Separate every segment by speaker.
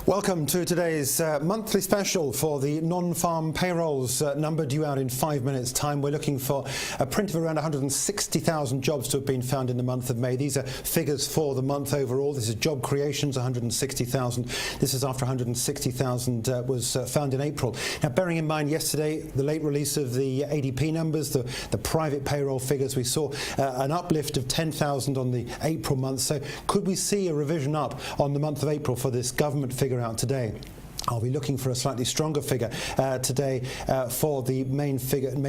Speaker 1: Welcome to today's monthly special for the non-farm payrolls number due out in 5 minutes' time. We're looking for a print of around 160,000 jobs to have been found in the month of May. These are figures for the month overall. This is job creations, 160,000. This is after 160,000 was found in April. Now, bearing in mind yesterday, the late release of the ADP numbers, the private payroll figures, we saw an uplift of 10,000 on the April month. So could we see a revision up on the month of April for this government figure out today? I'll be looking for a slightly stronger figure today for the main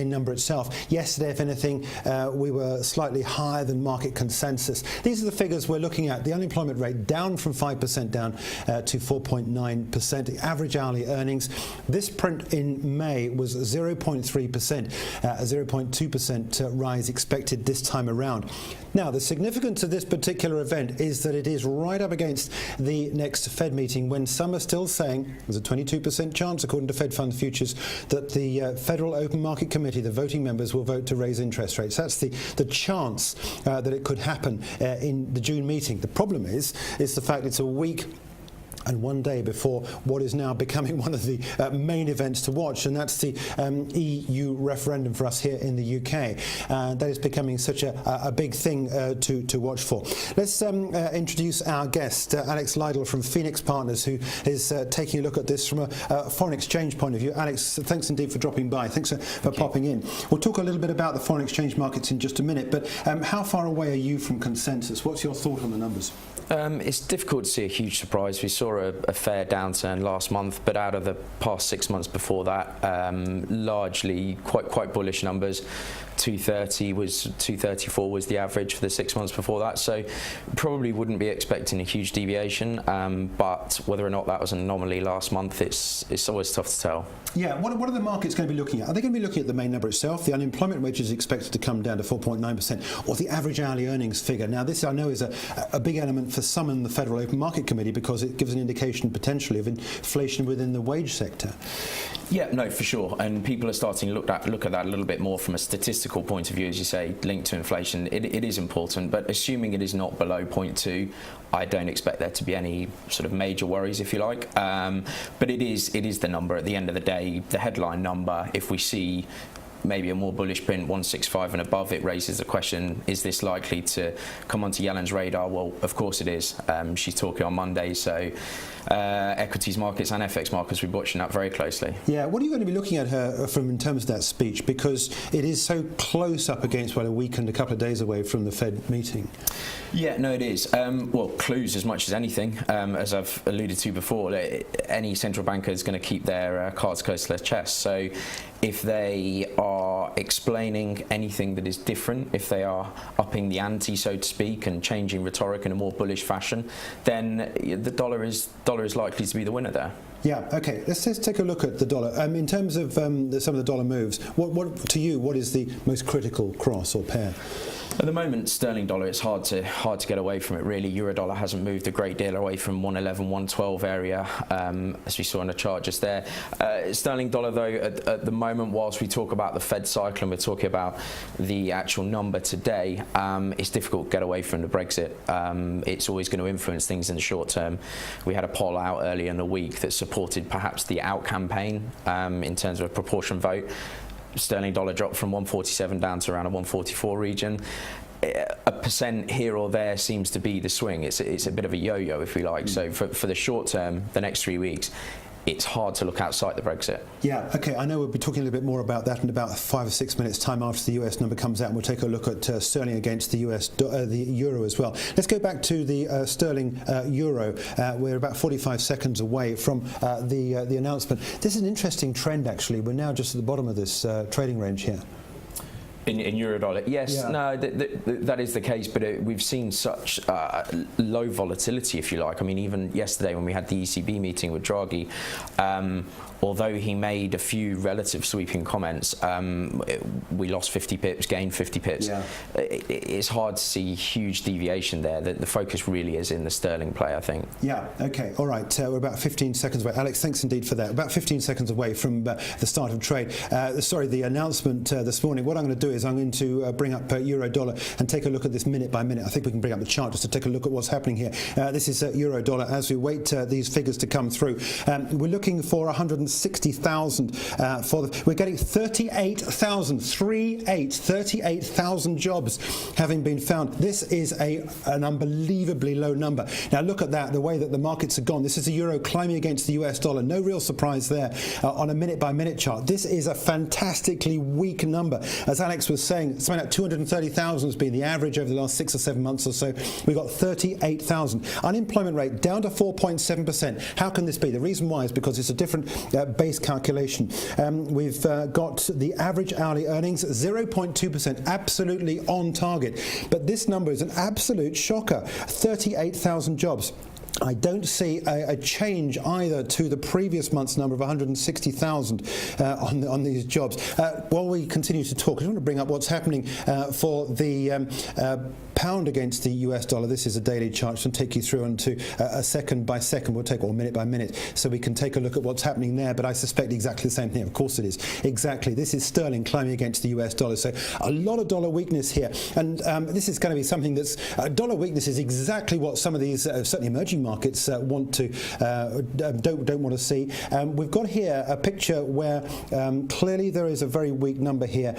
Speaker 1: number itself. Yesterday, if anything, we were slightly higher than market consensus. These are the figures we're looking at. The unemployment rate down from 5% down to 4.9%. The average hourly earnings, this print in May was 0.3%, a 0.2% rise expected this time around. Now, the significance of this particular event is that it is right up against the next Fed meeting, when some are still saying there's a 22% chance, according to Fed Fund futures, that the Federal Open Market Committee, the voting members, will vote to raise interest rates. That's the chance that it could happen in the June meeting. The problem is the fact it's a week and 1 day before what is now becoming one of the main events to watch, and that's the EU referendum for us here in the UK. That is becoming such a big thing to watch for. Let's introduce our guest, Alex Lydall from Foenix Partners, who is taking a look at this from a foreign exchange point of view. Alex, thanks indeed for dropping by. Thanks for popping in. We'll talk a little bit about the foreign exchange markets in just a minute, but how far away are you from consensus? What's your thought on the numbers?
Speaker 2: It's difficult to see a huge surprise. We saw a fair downturn last month, but out of the past 6 months before that, largely quite bullish numbers. 234 was the average for the 6 months before that, so probably wouldn't be expecting a huge deviation, but whether or not that was an anomaly last month, it's always tough to tell.
Speaker 1: Yeah, what are the markets going to be looking at? Are they going to be looking at the main number itself? The unemployment rate is expected to come down to 4.9%, or the average hourly earnings figure? Now, this I know is a big element for some in the Federal Open Market Committee, because it gives an indication potentially of inflation within the wage sector.
Speaker 2: Yeah, no, for sure, and people are starting to look at that a little bit more from a statistical point of view, as you say, linked to inflation. It is important, but assuming it is not below 0.2, I don't expect there to be any sort of major worries, if you like. But it is the number at the end of the day, the headline number. If we see maybe a more bullish print, 165 and above, it raises the question, is this likely to come onto Yellen's radar? Well, of course it is. She's talking on Monday, so equities markets and FX markets, we're watching that very closely. Yeah,
Speaker 1: what are you going to be looking at her from in terms of that speech? Because it is so close up against, well, a week and a couple of days away from the Fed meeting.
Speaker 2: Yeah, no, it is. Well, clues as much as anything. As I've alluded to before, any central banker is going to keep their cards close to their chest. So if they are explaining anything that is different, if they are upping the ante, so to speak, and changing rhetoric in a more bullish fashion, then the dollar is likely to be the winner there.
Speaker 1: Yeah, okay. Let's just take a look at the dollar. In terms of some of the dollar moves, what to you, what is the most critical cross or pair?
Speaker 2: At the moment, sterling dollar, it's hard to get away from it, really. Euro dollar hasn't moved a great deal away from 111, 112 area, as we saw on the chart just there. Sterling dollar, though, at the moment, whilst we talk about the Fed cycle and we're talking about the actual number today, it's difficult to get away from the Brexit. It's always going to influence things in the short term. We had a poll out earlier in the week that supported perhaps the out campaign in terms of a proportion vote. Sterling dollar dropped from 147 down to around a 144 region. A percent here or there seems to be the swing. It's a bit of a yo-yo, if we like. So for the short term, the next 3 weeks, it's hard to look outside the Brexit.
Speaker 1: Yeah, okay, I know we'll be talking a little bit more about that in about 5 or 6 minutes' time after the US number comes out, and we'll take a look at sterling against the the euro as well. Let's go back to the sterling euro. We're about 45 seconds away from the announcement. This is an interesting trend, actually. We're now just at the bottom of this trading range here.
Speaker 2: In euro dollar, yes, yeah. No, that is the case, but we've seen such low volatility, if you like. I mean, even yesterday when we had the ECB meeting with Draghi, although he made a few relative sweeping comments, we lost 50 pips, gained 50 pips. Yeah. It's hard to see huge deviation there. The focus really is in the sterling play, I think.
Speaker 1: Yeah, okay, all right. We're about 15 seconds away. Alex, thanks indeed for that. About 15 seconds away from the start of trade. The announcement this morning. What I'm going to do is I'm going to bring up euro dollar and take a look at this minute by minute. I think we can bring up the chart just to take a look at what's happening here. This is euro dollar as we wait these figures to come through. We're looking for 160,000 we're getting 38,000 jobs having been found. This is an unbelievably low number. Now look at that, the way that the markets have gone. This is the euro climbing against the US dollar. No real surprise there on a minute by minute chart. This is a fantastically weak number. As Alex was saying, something like 230,000 has been the average over the last 6 or 7 months or so. We've got 38,000. Unemployment rate down to 4.7%. How can this be? The reason why is because it's a different base calculation. We've got the average hourly earnings 0.2%, absolutely on target. But this number is an absolute shocker. 38,000 jobs. I don't see a change either to the previous month's number of 160,000 on these jobs. While we continue to talk, I just want to bring up what's happening for the pound against the US dollar. This is a daily chart, so I'll take you through onto a second by second. We'll take minute by minute, so we can take a look at what's happening there. But I suspect exactly the same thing. Of course it is. Exactly. This is sterling climbing against the US dollar. So a lot of dollar weakness here, and this is going to be something that's dollar weakness is exactly what some of these certainly emerging markets want to don't want to see. We've got here a picture where clearly there is a very weak number here.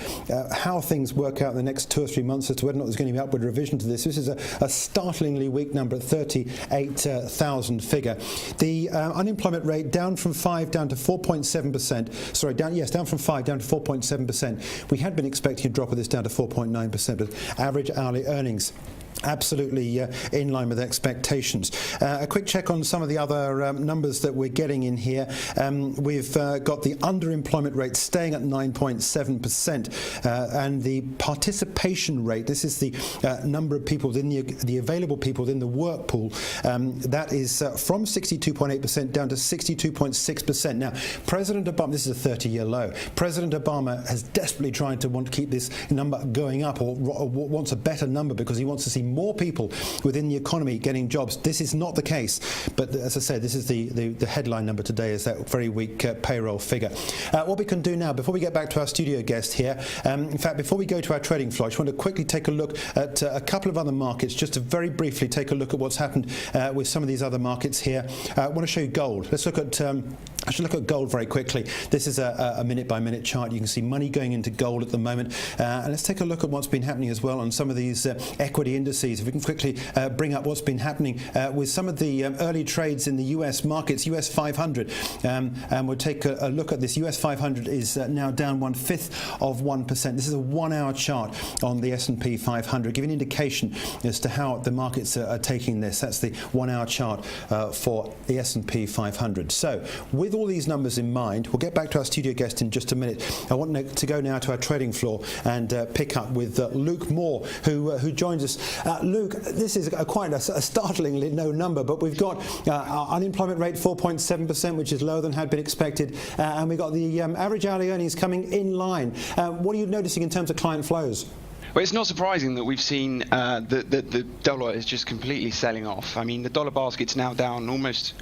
Speaker 1: How things work out in the next 2 or 3 months as to whether or not there's going to be upward revision to this. This is a startlingly weak number at 38,000 figure. The unemployment rate down from 5 down to 4.7%. Sorry, down from 5 down to 4.7%. We had been expecting a drop of this down to 4.9%, but average hourly earnings absolutely in line with expectations. A quick check on some of the other numbers that we're getting in here. We've got the underemployment rate staying at 9.7%, and the participation rate, this is the number of people within the available people within the work pool, that is from 62.8% down to 62.6%. Now, President Obama, this is a 30-year low. President Obama has desperately tried to want to keep this number going up, or wants a better number because he wants to see more people within the economy getting jobs. This is not the case, but as I said, this is the headline number today, is that very weak payroll figure. What we can do now, before we get back to our studio guest here, in fact, before we go to our trading floor, I just want to quickly take a look at a couple of other markets, just to very briefly take a look at what's happened with some of these other markets here. I want to show you gold. Let's look at I should look at gold very quickly. This is a minute by minute chart. You can see money going into gold at the moment, and let's take a look at what's been happening as well on some of these equity indices. If we can quickly bring up what's been happening with some of the early trades in the US markets, US 500, and we'll take a look at this. US 500 is now down 1/5%. This is a 1 hour chart on the S&P 500, giving an indication as to how the markets are taking this. That's the 1 hour chart for the S&P 500. So with all these numbers in mind, we'll get back to our studio guest in just a minute. I want to go now to our trading floor and pick up with Luke Moore, who joins us. Luke, this is quite a startlingly low number, but we've got our unemployment rate 4.7%, which is lower than had been expected, and we've got the average hourly earnings coming in line. What are you noticing in terms of client flows?
Speaker 3: Well, it's not surprising that we've seen the dollar is just completely selling off. I mean, the dollar basket's now down almost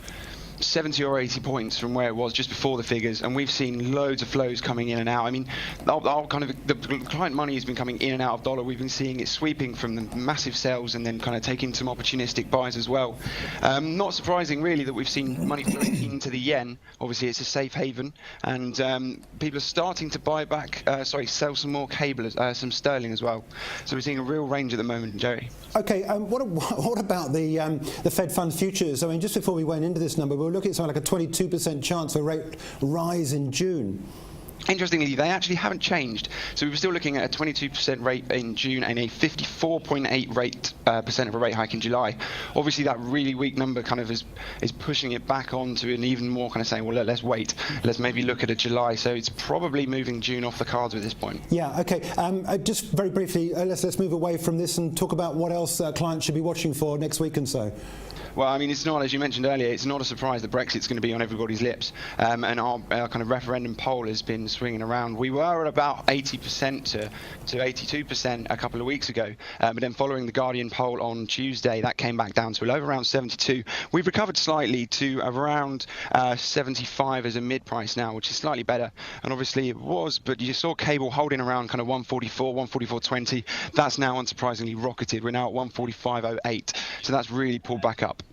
Speaker 3: 70 or 80 points from where it was just before the figures, and we've seen loads of flows coming in and out. I mean, the client money has been coming in and out of dollar. We've been seeing it sweeping from the massive sells and then kind of taking some opportunistic buys as well. Not surprising really that we've seen money flowing into the yen. Obviously it's a safe haven, and people are starting to buy back, sell some more cable, some sterling as well. So we're seeing a real range at the moment, Jerry.
Speaker 1: Okay, what about the Fed funds futures? I mean, just before we went into this number, we were looking at something like a 22% chance of a rate rise in June.
Speaker 3: Interestingly, they actually haven't changed. So we were still looking at a 22% rate in June and a 54.8% percent of a rate hike in July. Obviously, that really weak number kind of is pushing it back onto an even more kind of saying, well, let's wait. Let's maybe look at a July. So it's probably moving June off the cards at this point.
Speaker 1: Yeah, okay. Just very briefly, let's move away from this and talk about what else clients should be watching for next week and so.
Speaker 3: Well, I mean, it's not, as you mentioned earlier, it's not a surprise that Brexit's going to be on everybody's lips. And our kind of referendum poll has been swinging around. We were at about 80% to 82% a couple of weeks ago, but then following the Guardian poll on Tuesday, that came back down to a low around 72. We've recovered slightly to around 75 as a mid price now, which is slightly better. And obviously it was, but you saw cable holding around kind of 144, 144.20. That's now unsurprisingly rocketed. We're now at 145.08, so that's really pulled back up.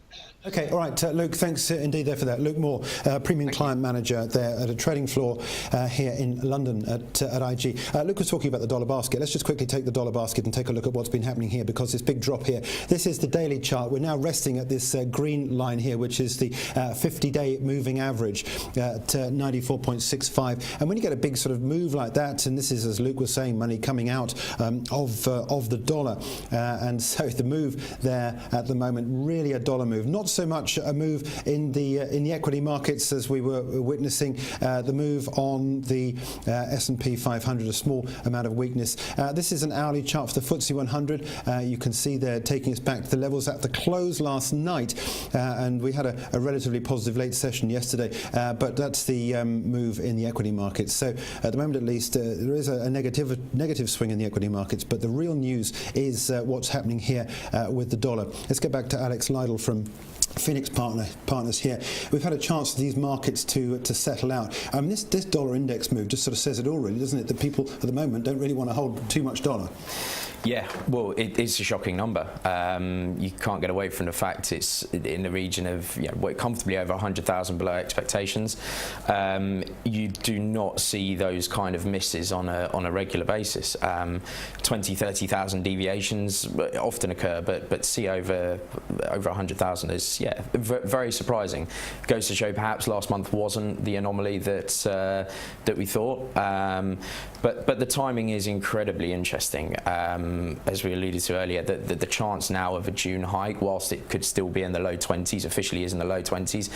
Speaker 1: Okay, all right, Luke, thanks indeed there for that. Luke Moore, Premium Client Manager there at a trading floor here in London at IG. Luke was talking about the dollar basket. Let's just quickly take the dollar basket and take a look at what's been happening here, because this big drop here, this is the daily chart. We're now resting at this green line here, which is the 50-day moving average at 94.65. And when you get a big sort of move like that, and this is, as Luke was saying, money coming out of the dollar, and so the move there at the moment, really a dollar move. Not so much a move in the equity markets as we were witnessing. The move on the S&P 500, a small amount of weakness. This is an hourly chart for the FTSE 100. You can see they're taking us back to the levels at the close last night, and we had a relatively positive late session yesterday, but that's the move in the equity markets. So at the moment at least there is a negative swing in the equity markets, but the real news is what's happening here with the dollar. Let's get back to Alex Lydall from Foenix Partners here. We've had a chance for these markets to settle out. This dollar index move just sort of says it all, really, doesn't it? That people at the moment don't really want to hold too much dollar.
Speaker 2: Yeah, well, it is a shocking number. You can't get away from the fact it's in the region of comfortably over 100,000 below expectations. You do not see those kind of misses on a regular basis. 20, 30,000 deviations often occur, but see over 100,000 is very surprising. Goes to show perhaps last month wasn't the anomaly that we thought, but the timing is incredibly interesting. As we alluded to earlier, the chance now of a June hike, whilst it could still be in the low 20s, officially is in the low 20s,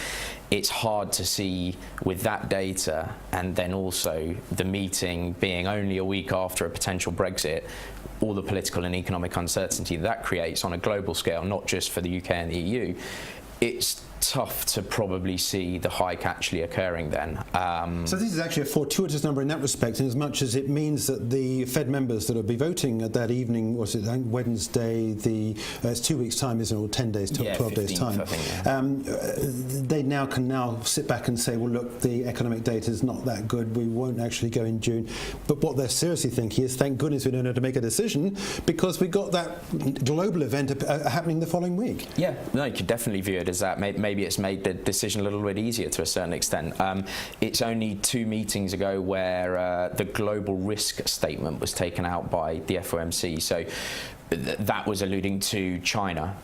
Speaker 2: it's hard to see with that data, and then also the meeting being only a week after a potential Brexit, all the political and economic uncertainty that creates on a global scale, not just for the UK and the EU. It's tough to probably see the hike actually occurring then.
Speaker 1: So this is actually a fortuitous number in that respect, in as much as it means that the Fed members that will be voting at that evening, was it Wednesday, it's 2 weeks' time, isn't it, or 10 days, 12 days' time, they can now sit back and say, well, look, the economic data is not that good, we won't actually go in June. But what they're seriously thinking is, thank goodness we don't have to make a decision, because we got that global event happening the following week.
Speaker 2: Yeah, no, you could definitely view it as that. Maybe it's made the decision a little bit easier to a certain extent. It's only 2 meetings ago where the global risk statement was taken out by the FOMC. So that was alluding to China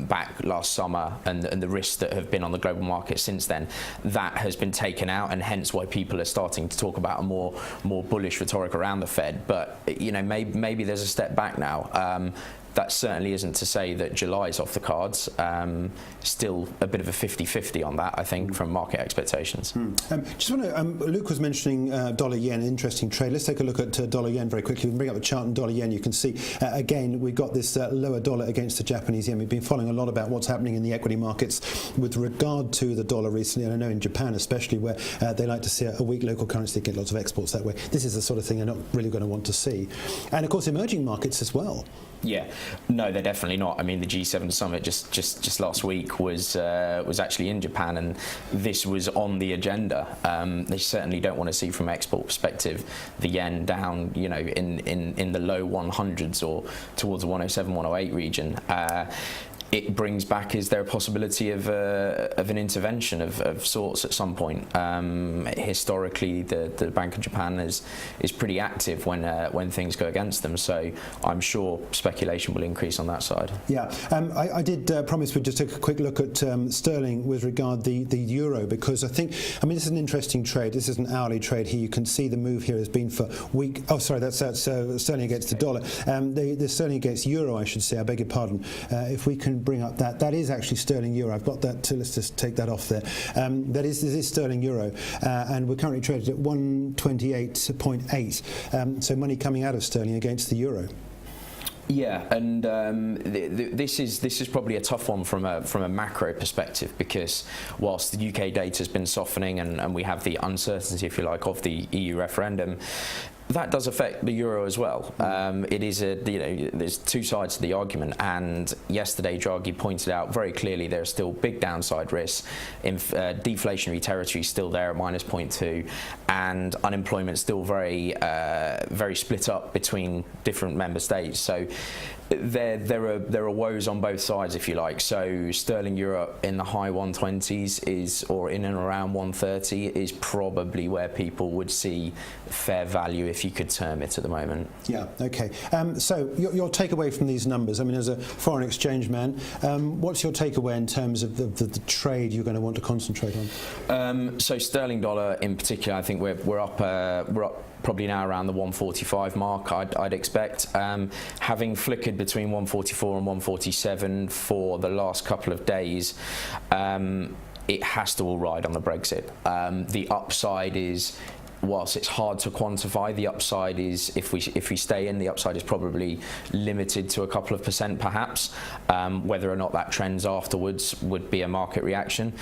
Speaker 2: back last summer and the risks that have been on the global market since then. That has been taken out, and hence why people are starting to talk about a more bullish rhetoric around the Fed. But maybe there's a step back now. That certainly isn't to say that July is off the cards. Still a bit of a 50-50 on that, I think, from market expectations.
Speaker 1: Just want to, Luke was mentioning dollar yen, interesting trade. Let's take a look at dollar yen very quickly. We can bring up the chart in dollar yen. You can see, again, we've got this lower dollar against the Japanese yen. We've been following a lot about what's happening in the equity markets with regard to the dollar recently. And I know in Japan especially, where they like to see a weak local currency, get lots of exports that way. This is the sort of thing they're not really going to want to see. And of course, emerging markets as well.
Speaker 2: Yeah, no, they're definitely not. I mean, the G7 summit just last week was actually in Japan, and this was on the agenda. They certainly don't want to see, from export perspective, the yen down, in the low 100s or towards the 107, 108 region. It brings back, is there a possibility of an intervention of sorts at some point? Historically, the Bank of Japan is pretty active when things go against them, so I'm sure speculation will increase on that side.
Speaker 1: Yeah, I did promise we'd just take a quick look at sterling with regard the euro, because I think, this is an interesting trade. This is an hourly trade here. You can see the move here has been for week. Oh, sorry, that's sterling against the dollar. The sterling against euro, I should say. I beg your pardon. If we can bring up that is actually sterling euro. I've got that too. Let's just take that off there. This is sterling euro, and we're currently traded at 128.8. So money coming out of sterling against the euro.
Speaker 2: Yeah, and this is probably a tough one from a macro perspective, because whilst the UK data has been softening and we have the uncertainty, if you like, of the EU referendum, that does affect the euro as well. It is there's two sides to the argument, and yesterday Draghi pointed out very clearly there are still big downside risks. Deflationary territory is still there at -0.2, and unemployment still very split up between different member states. So there are woes on both sides, if you like. So sterling euro in the high 120s or in and around 130 is probably where people would see fair value, if you could term it, at the moment.
Speaker 1: Yeah, okay. So your takeaway from these numbers, I mean, as a foreign exchange man, what's your takeaway in terms of the trade you're going to want to concentrate on? So
Speaker 2: sterling dollar in particular, I think we're up probably now around the 145 mark, I'd expect. Having flickered between 144 and 147 for the last couple of days, it has to all ride on the Brexit. The upside is, whilst it's hard to quantify, the upside is, if we stay in, the upside is probably limited to a couple of percent perhaps. Whether or not that trends afterwards would be a market reaction.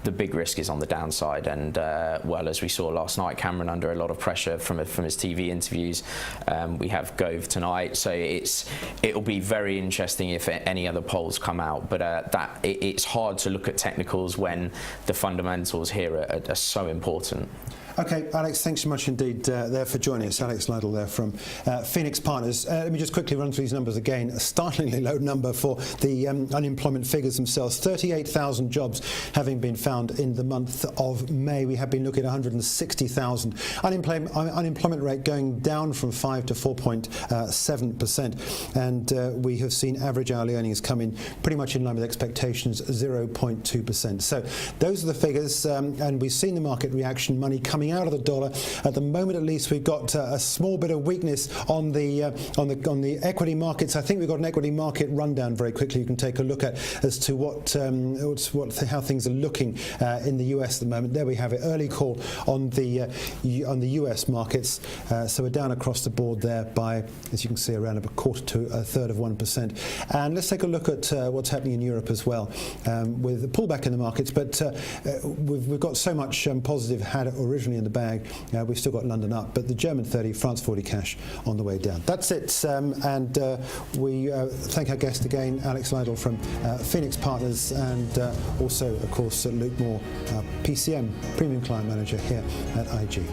Speaker 2: The big risk is on the downside, and well, as we saw last night, Cameron under a lot of pressure from his TV interviews. We have Gove tonight, so it'll be very interesting if any other polls come out, but it's hard to look at technicals when the fundamentals here are so important.
Speaker 1: Okay, Alex, thanks so much indeed there for joining us. Alex Lydall there from Foenix Partners. Let me just quickly run through these numbers again. A startlingly low number for the unemployment figures themselves. 38,000 jobs having been found in the month of May. We have been looking at 160,000. Unemployment rate going down from 5 to 4.7%. And we have seen average hourly earnings come in pretty much in line with expectations, 0.2%. So those are the figures, and we've seen the market reaction, money coming out of the dollar. At the moment, at least, we've got a small bit of weakness on the equity markets. I think we've got an equity market rundown very quickly. You can take a look at as to how things are looking in the US at the moment. There we have it. Early call on the US markets. So we're down across the board there by, as you can see, around a quarter to a third of 1%. And let's take a look at what's happening in Europe as well, with the pullback in the markets. But we've got so much positive had originally in the bag. We've still got London up, but the German 30, France 40 cash on the way down. That's it, and we thank our guest again, Alex Lydall from Foenix Partners, and also, of course, Luke Moore, PCM, Premium Client Manager here at IG.